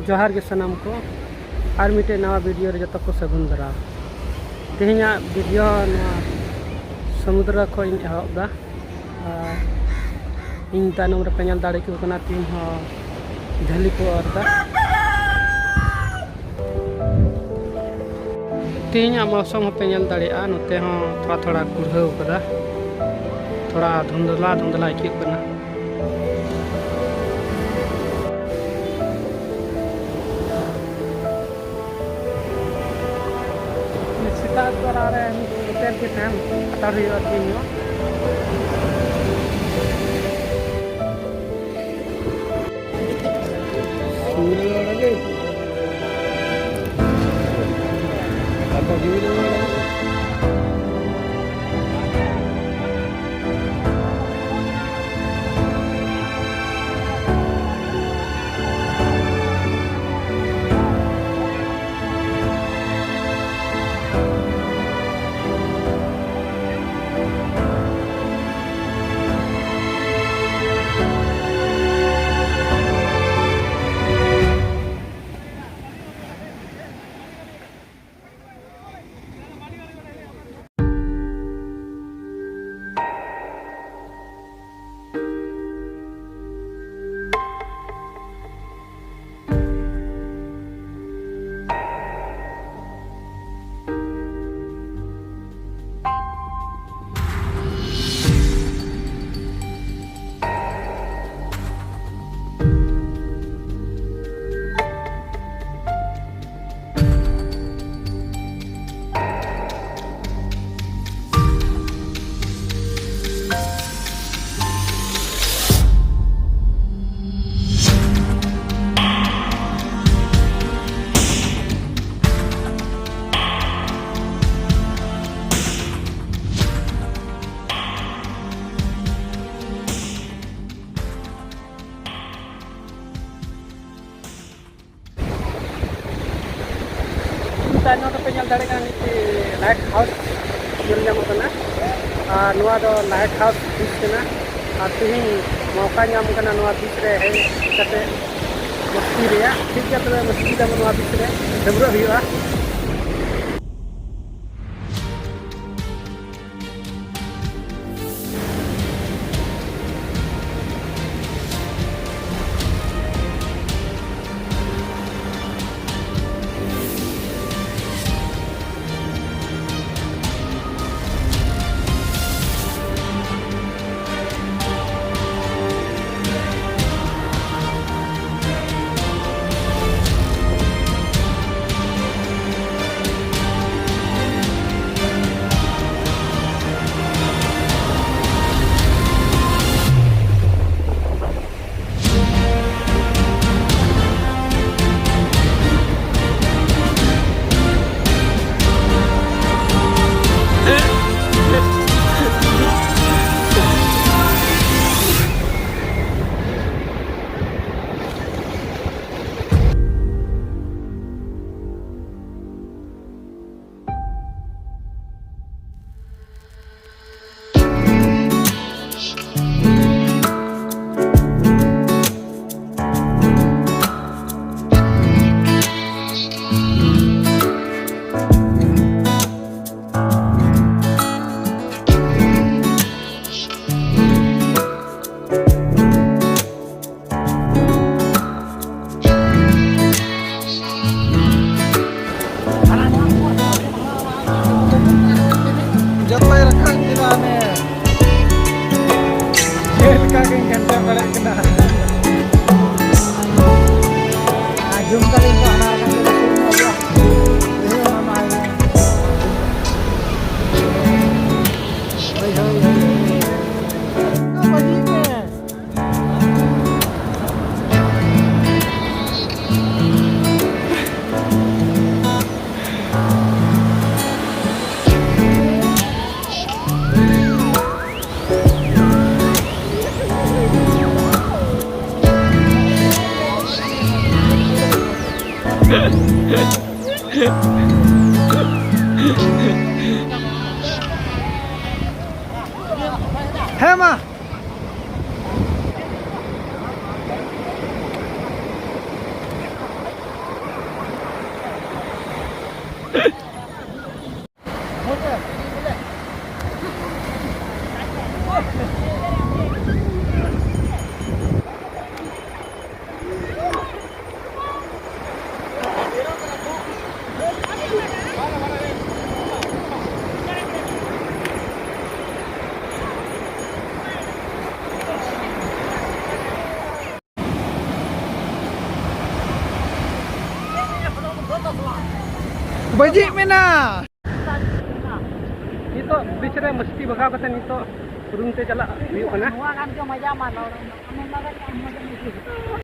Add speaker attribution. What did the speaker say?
Speaker 1: जोहार के सनम को और मिटे नवा वीडियो जो को सगुन दरा तेहना वीडियो समुद्र को एहबदा इन तानम रे पेनल दाड़े को कना तीन झली को औरदा तेहना मौसम पेनल दाड़ेआ नोते थोड़ा थोड़ा कुढ़ाव कदा थोड़ा धुंधला धुंधला आइकब कना सेता द्वारा होटेल के टाइम हतार हुआ तीन लाइट हाउस लाइट हाउस बीच तीन मौका बीच रे मस्ती ठीक है तब मस्ती बीच रे डबरा हुआ है माँ
Speaker 2: Bajik mena.
Speaker 1: Nito beach re masti bagaw kate nito room te chalak huyuk kana
Speaker 3: Nua kan ke manja mana orang. Ame magan yang magan itu.